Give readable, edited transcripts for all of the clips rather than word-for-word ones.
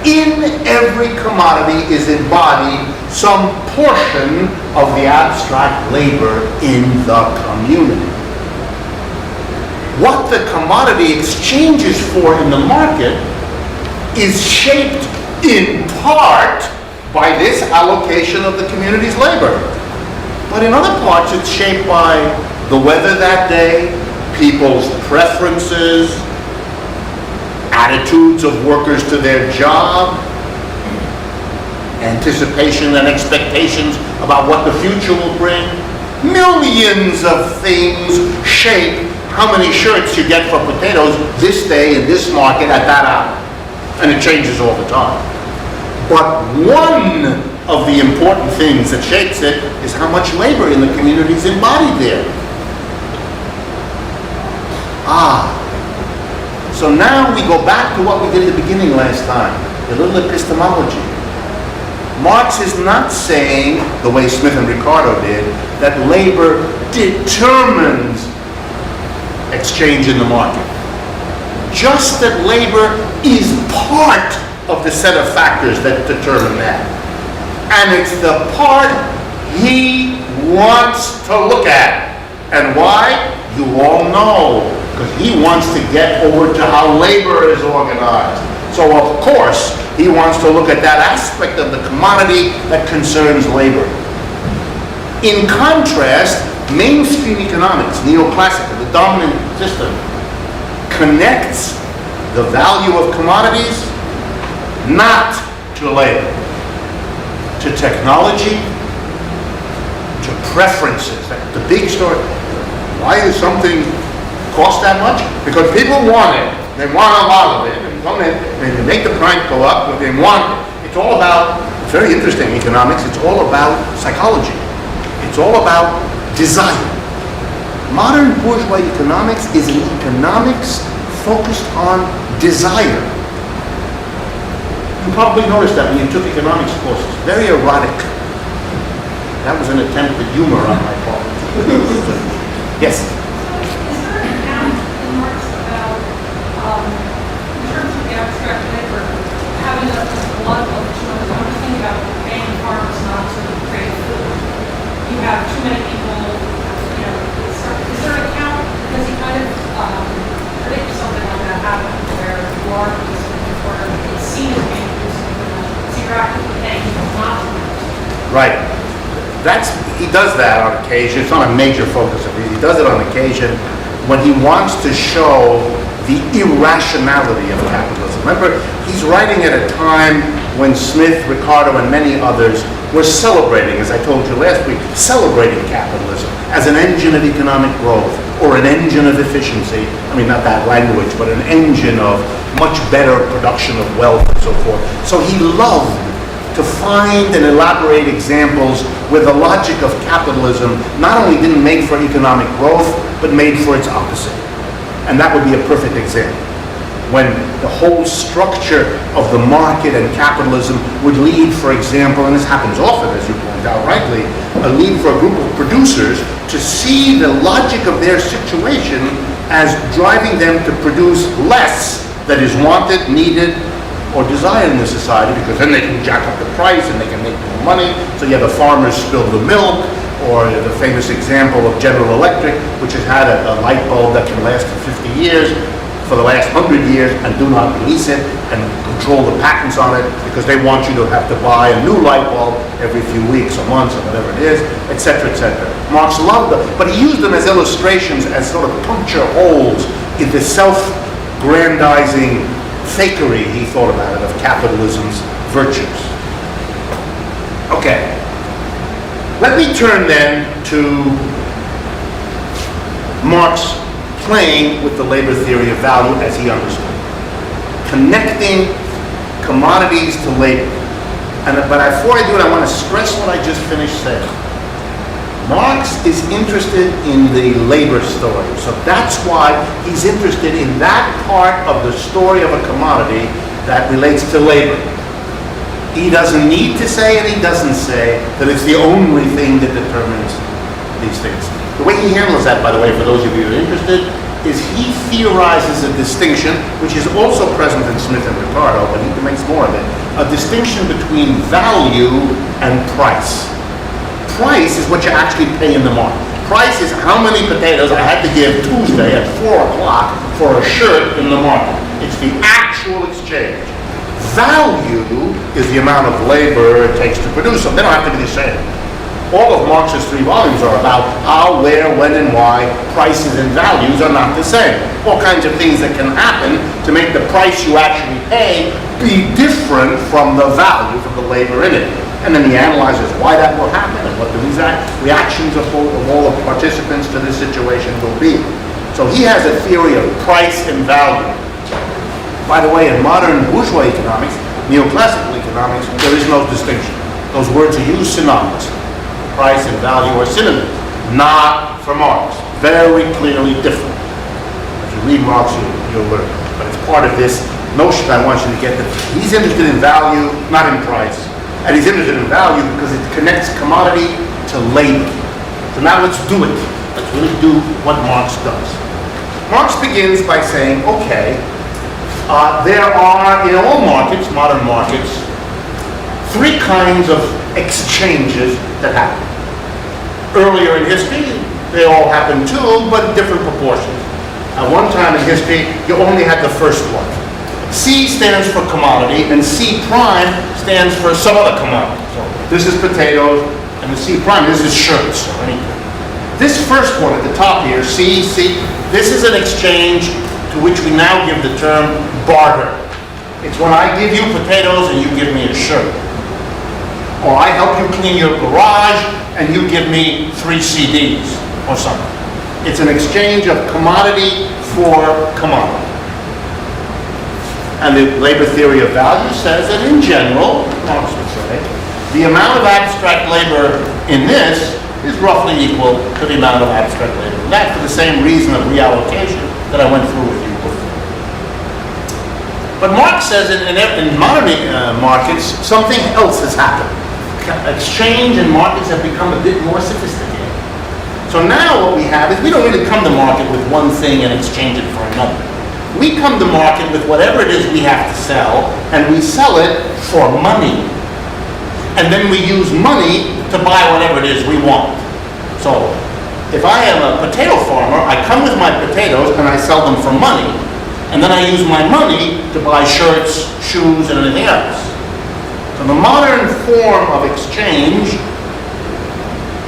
in every commodity is embodied some portion of the abstract labor in the community. What the commodity exchanges for in the market is shaped in part by this allocation of the community's labor. But in other parts, it's shaped by the weather that day, people's preferences, attitudes of workers to their job, anticipation and expectations about what the future will bring. Millions of things shape how many shirts you get for potatoes this day in this market at that hour. And it changes all the time. But one of the important things that shapes it is how much labor in the community is embodied there. So now we go back to what we did at the beginning last time, a little epistemology. Marx is not saying, the way Smith and Ricardo did, that labor determines exchange in the market. Just that labor is part of the set of factors that determine that. And it's the part he wants to look at. And why? You all know. Because he wants to get over to how labor is organized. So of course, he wants to look at that aspect of the commodity that concerns labor. In contrast, mainstream economics, neoclassical, the dominant system, connects the value of commodities not to labor, to technology, to preferences. The big story. Why is something cost that much? Because people want it. They want a lot of it. And they make the price go up, but they want it. It's all about, it's very interesting, economics. It's all about psychology. It's all about desire. Modern bourgeois economics is an economics focused on desire. You probably noticed that when you took economics courses. Very erotic. That was an attempt at humor on my part. Yes? Abstract labor, having a lot of I'm thinking about paying farmers not to create food. You have too many people, is there an account? Because you kind of predict something like that happening where you are producing or it's seen as being producing, so you're actively paying people not to produce. Right. He does that on occasion. It's not a major focus of his. He does it on occasion when he wants to show the irrationality of capitalism. Remember, he's writing at a time when Smith, Ricardo, and many others were celebrating, as I told you last week, celebrating capitalism as an engine of economic growth or an engine of efficiency. I mean, not that language, but an engine of much better production of wealth and so forth. So he loved to find and elaborate examples where the logic of capitalism not only didn't make for economic growth, but made for its opposite. And that would be a perfect example. When the whole structure of the market and capitalism would lead, for example, and this happens often, as you point out rightly, a lead for a group of producers to see the logic of their situation as driving them to produce less that is wanted, needed, or desired in the society, because then they can jack up the price and they can make more money. So you have the farmers spill the milk, or the famous example of General Electric, which has had a light bulb that can last for 50 years, for the last 100 years, and do not release it and control the patents on it because they want you to have to buy a new light bulb every few weeks or months or whatever it is, etc., etc. Marx loved them, but he used them as illustrations, as sort of puncture holes in the self-grandizing fakery, he thought about it, of capitalism's virtues. Okay. Let me turn then to Marx playing with the labor theory of value as he understood it. Connecting commodities to labor. But before I do it, I want to stress what I just finished saying. Marx is interested in the labor story. So that's why he's interested in that part of the story of a commodity that relates to labor. He doesn't need to say, and he doesn't say, that it's the only thing that determines these things. The way he handles that, by the way, for those of you who are interested, is he theorizes a distinction, which is also present in Smith and Ricardo, but he makes more of it, a distinction between value and price. Price is what you actually pay in the market. Price is how many potatoes I had to give Tuesday at 4 o'clock for a shirt in the market. It's the actual exchange. Value is the amount of labor it takes to produce them. They don't have to be the same. All of Marx's 3 volumes are about how, where, when, and why prices and values are not the same. All kinds of things that can happen to make the price you actually pay be different from the value, from the labor in it. And then he analyzes why that will happen and what the reactions of all the participants to this situation will be. So he has a theory of price and value. By the way, in modern bourgeois economics, neoclassical economics, there is no distinction. Those words are used synonymously. Price and value are synonyms. Not for Marx. Very clearly different. If you read Marx, you'll learn. But it's part of this notion I want you to get that he's interested in value, not in price. And he's interested in value because it connects commodity to labor. So now let's do it. Let's really do what Marx does. Marx begins by saying, okay, there are, in all markets, modern markets, 3 kinds of exchanges that happen. Earlier in history, they all happened too, but in different proportions. At one time in history, you only had the first one. C stands for commodity, and C prime stands for some other commodity. So this is potatoes, and the C prime, this is shirts or anything. This first one at the top here, C, this is an exchange to which we now give the term barter. It's when I give you potatoes and you give me a shirt. Or I help you clean your garage and you give me 3 CDs or something. It's an exchange of commodity for commodity. And the labor theory of value says that in general, Marx would say, the amount of abstract labor in this is roughly equal to the amount of abstract labor. And that for the same reason of reallocation that I went through with you before. But Marx says in modern markets, something else has happened. Exchange and markets have become a bit more sophisticated. So now what we have is we don't really come to market with one thing and exchange it for another. We come to market with whatever it is we have to sell, and we sell it for money. And then we use money to buy whatever it is we want. So if I am a potato farmer, I come with my potatoes and I sell them for money, and then I use my money to buy shirts, shoes, and anything else. So the modern form of exchange,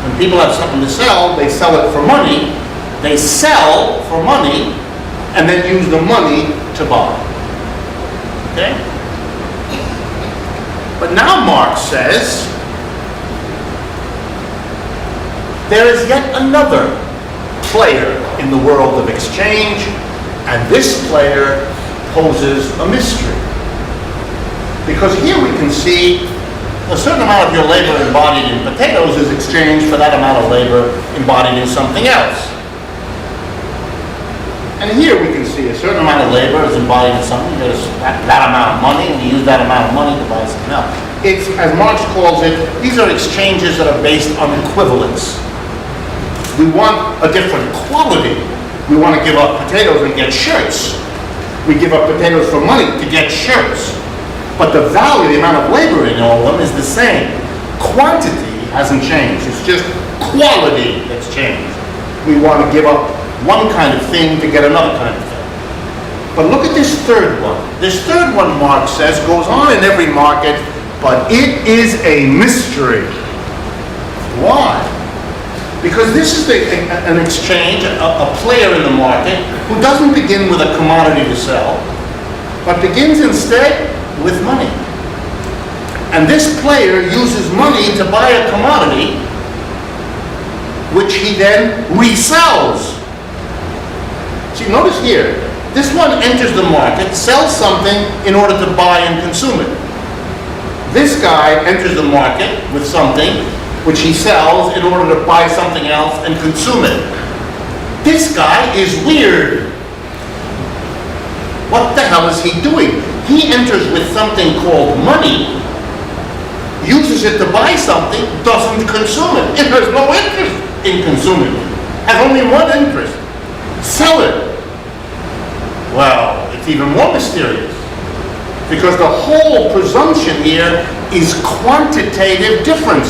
when people have something to sell, they sell it for money, they sell for money, and then use the money to buy. Okay? But now Marx says, there is yet another player in the world of exchange, and this player poses a mystery. Because here we can see a certain amount of your labor embodied in potatoes is exchanged for that amount of labor embodied in something else. And here we can see a certain amount of labor is embodied in something, there's that amount of money, and you use that amount of money to buy something else. It's, as Marx calls it, these are exchanges that are based on equivalence. We want a different quality. We want to give up potatoes and get shirts. We give up potatoes for money to get shirts. But the value, the amount of labor in all of them is the same. Quantity hasn't changed. It's just quality that's changed. We want to give up one kind of thing to get another kind of thing. But look at this third one. This third one, Marx says, goes on in every market, but it is a mystery. Why? Because this is an exchange, a player in the market who doesn't begin with a commodity to sell, but begins instead with money. And this player uses money to buy a commodity which he then resells. See, notice here, this one enters the market, sells something in order to buy and consume it. This guy enters the market with something which he sells in order to buy something else and consume it. This guy is weird. What the hell is he doing? He enters with something called money, uses it to buy something, doesn't consume it. It has no interest in consuming it. Has only one interest: sell it. Well, it's even more mysterious, because the whole presumption here is quantitative difference.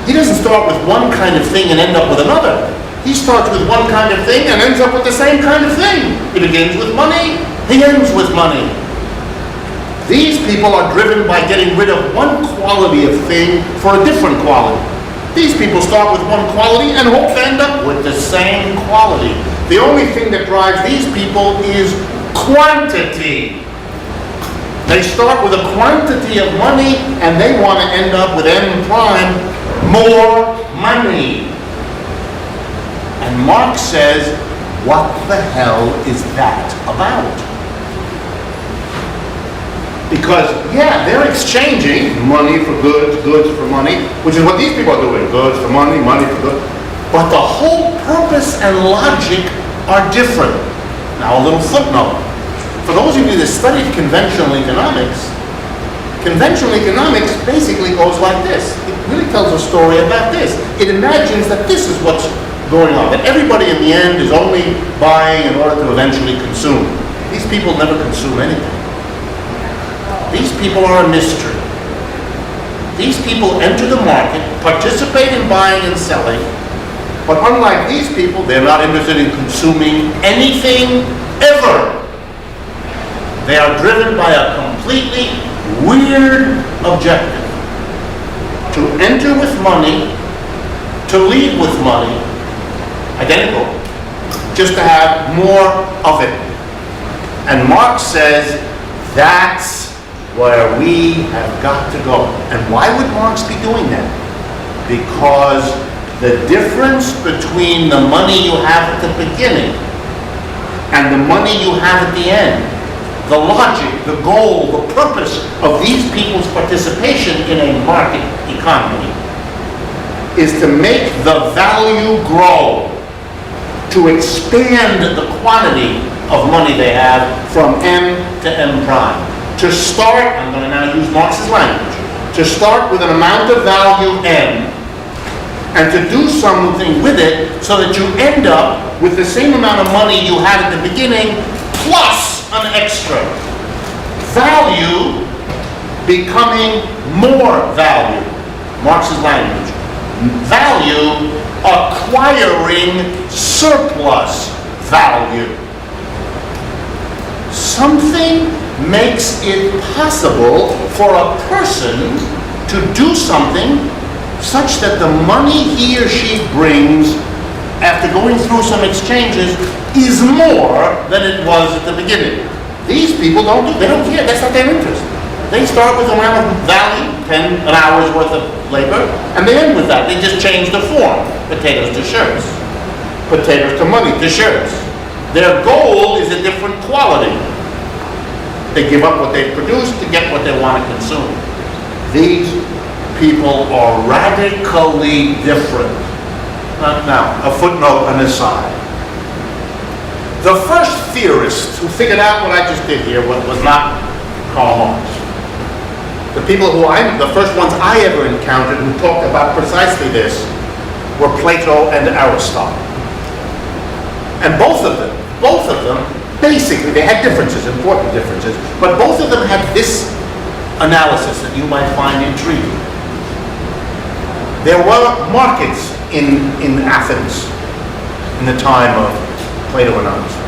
He doesn't start with one kind of thing and end up with another. He starts with one kind of thing and ends up with the same kind of thing. He begins with money, he ends with money. These people are driven by getting rid of one quality of thing for a different quality. These people start with one quality and hope to end up with the same quality. The only thing that drives these people is quantity. They start with a quantity of money and they want to end up with M prime, more money. And Marx says, what the hell is that about? Because, yeah, they're exchanging money for goods, goods for money, which is what these people are doing, goods for money, money for goods. But the whole purpose and logic are different. Now, a little footnote. For those of you that studied conventional economics basically goes like this. It really tells a story about this. It imagines that this is what's going on, that everybody in the end is only buying in order to eventually consume. These people never consume anything. These people are a mystery. These people enter the market, participate in buying and selling, but unlike these people, they're not interested in consuming anything ever. They are driven by a completely weird objective. To enter with money, to leave with money, identical, just to have more of it. And Marx says, that's where we have got to go. And why would Marx be doing that? Because the difference between the money you have at the beginning and the money you have at the end, the logic, the goal, the purpose of these people's participation in a market economy is to make the value grow, to expand the quantity of money they have from M to M prime. To start, I'm going to now use Marx's language, to start with an amount of value M, and to do something with it so that you end up with the same amount of money you had at the beginning, plus an extra. Value becoming more value. Marx's language. Value acquiring surplus value. Something makes it possible for a person to do something such that the money he or she brings after going through some exchanges is more than it was at the beginning. These people don't care, that's not their interest. They start with an amount of value, an hour's worth of labor, and they end with that. They just change the form. Potatoes to shirts. Potatoes to money to shirts. Their goal is a different quality. They give up what they produce to get what they want to consume. These people are radically different. Now, a footnote, an aside. The first theorist who figured out what I just did here was not Karl Marx. The first ones I ever encountered who talked about precisely this were Plato and Aristotle. And both of them, basically, they had differences, important differences, but both of them had this analysis that you might find intriguing. There were markets in Athens in the time of Plato and Aristotle.